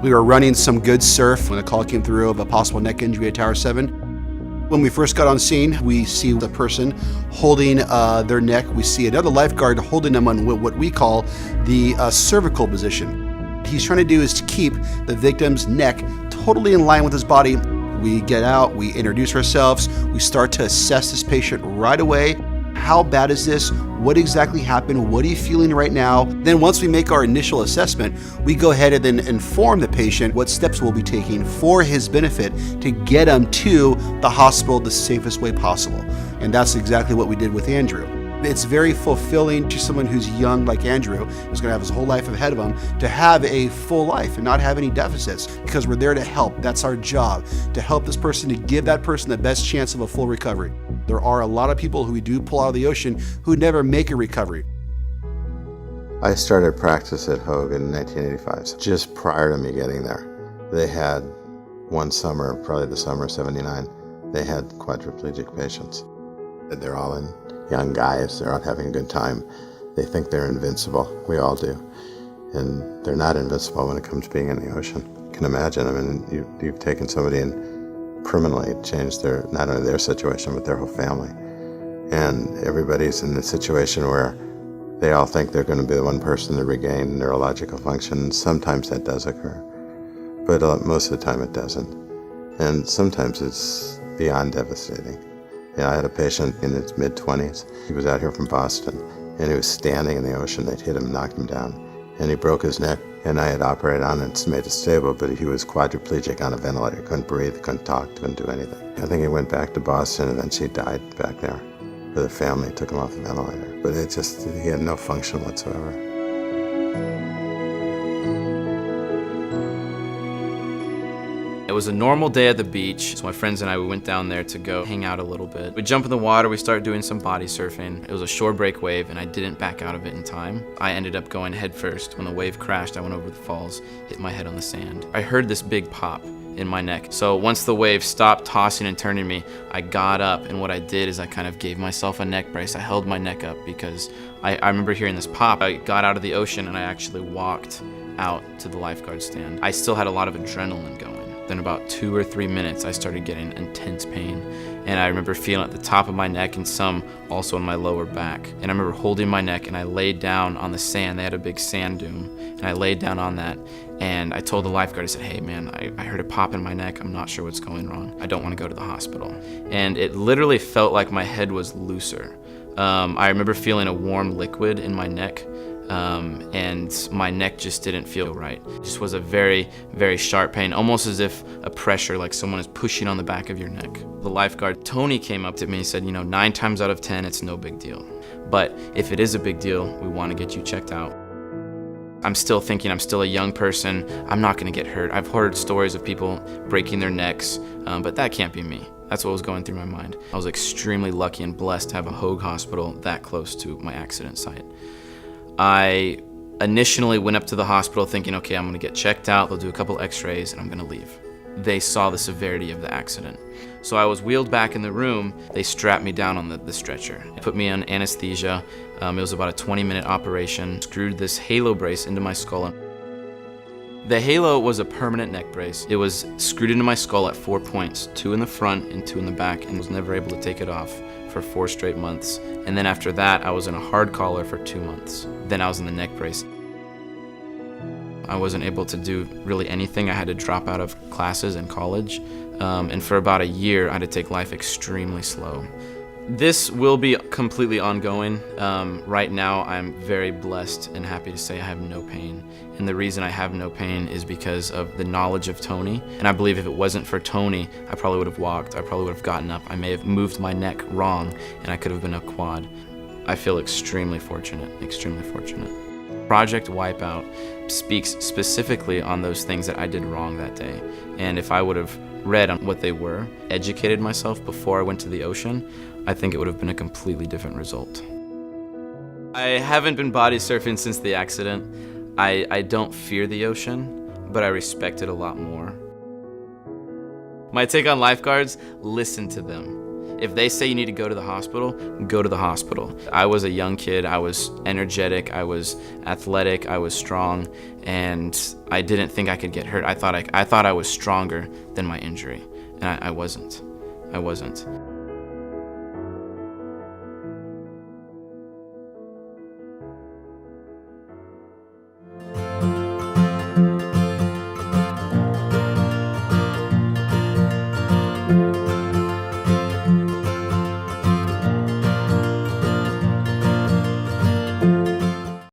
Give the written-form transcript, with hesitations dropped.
We were running some good surf when the call came through of a possible neck injury at Tower 7. When we first got on scene, we see the person holding their neck. We see another lifeguard holding them on what we call the cervical position. What he's trying to do is to keep the victim's neck totally in line with his body. We get out, we introduce ourselves, we start to assess this patient right away. How bad is this? What exactly happened? What are you feeling right now? Then once we make our initial assessment, we go ahead and then inform the patient what steps we'll be taking for his benefit to get him to the hospital the safest way possible. And that's exactly what we did with Andrew. It's very fulfilling to someone who's young like Andrew, who's gonna have his whole life ahead of him, to have a full life and not have any deficits, because we're there to help. That's our job, to help this person, to give that person the best chance of a full recovery. There are a lot of people who we do pull out of the ocean who never make a recovery. I started practice at Hoag in 1985, just prior to me getting there. They had one summer, probably the summer of '79, they had quadriplegic patients. They're all young guys, they're out having a good time. They think they're invincible, we all do. And they're not invincible when it comes to being in the ocean. You can imagine, I mean, you've taken somebody and permanently changed not only their situation, but their whole family. And everybody's in the situation where they all think they're going to be the one person to regain neurological function. Sometimes that does occur, but most of the time it doesn't. And sometimes it's beyond devastating. I had a patient in his mid-20s. He was out here from Boston, and he was standing in the ocean. They'd hit him, knocked him down, and he broke his neck. And I had operated on it and made it stable, but he was quadriplegic on a ventilator. Couldn't breathe, couldn't talk, couldn't do anything. I think he went back to Boston, and then she died back there. But the family took him off the ventilator. But he had no function whatsoever. It was a normal day at the beach, so my friends and I, we went down there to go hang out a little bit. We jump in the water, we start doing some body surfing. It was a shore break wave, and I didn't back out of it in time. I ended up going head first. When the wave crashed, I went over the falls, hit my head on the sand. I heard this big pop in my neck. So once the wave stopped tossing and turning me, I got up, and what I did is I kind of gave myself a neck brace. I held my neck up because I remember hearing this pop. I got out of the ocean, and I actually walked out to the lifeguard stand. I still had a lot of adrenaline going. Then about 2 or 3 minutes, I started getting intense pain. And I remember feeling at the top of my neck and some also in my lower back. And I remember holding my neck, and I laid down on the sand. They had a big sand dune, and I laid down on that. And I told the lifeguard, I said, hey man, I heard a pop in my neck. I'm not sure what's going wrong. I don't want to go to the hospital. And it literally felt like my head was looser. I remember feeling a warm liquid in my neck. And my neck just didn't feel right. It just was a very, very sharp pain, almost as if a pressure, like someone is pushing on the back of your neck. The lifeguard, Tony, came up to me and said, 9 times out of 10, it's no big deal. But if it is a big deal, we want to get you checked out. I'm still thinking I'm still a young person. I'm not going to get hurt. I've heard stories of people breaking their necks, but that can't be me. That's what was going through my mind. I was extremely lucky and blessed to have a Hoag hospital that close to my accident site. I initially went up to the hospital thinking, okay, I'm gonna get checked out, they'll do a couple x-rays, and I'm gonna leave. They saw the severity of the accident. So I was wheeled back in the room. They strapped me down on the stretcher. They put me on anesthesia. It was about a 20-minute operation. Screwed this halo brace into my skull. The halo was a permanent neck brace. It was screwed into my skull at 4 points, 2 in the front and 2 in the back, and was never able to take it off for 4 straight months. And then after that, I was in a hard collar for 2 months. Then I was in the neck brace. I wasn't able to do really anything. I had to drop out of classes in college. And for about a year, I had to take life extremely slow. This will be completely ongoing. Right now, I'm very blessed and happy to say I have no pain. And the reason I have no pain is because of the knowledge of Tony. And I believe if it wasn't for Tony, I probably would have walked. I probably would have gotten up. I may have moved my neck wrong, and I could have been a quad. I feel extremely fortunate, extremely fortunate. Project Wipeout speaks specifically on those things that I did wrong that day. And if I would have read on what they were, educated myself before I went to the ocean, I think it would have been a completely different result. I haven't been body surfing since the accident. I don't fear the ocean, but I respect it a lot more. My take on lifeguards: listen to them. If they say you need to go to the hospital, go to the hospital. I was a young kid. I was energetic. I was athletic. I was strong, and I didn't think I could get hurt. I thought I was stronger than my injury, and I wasn't. I wasn't.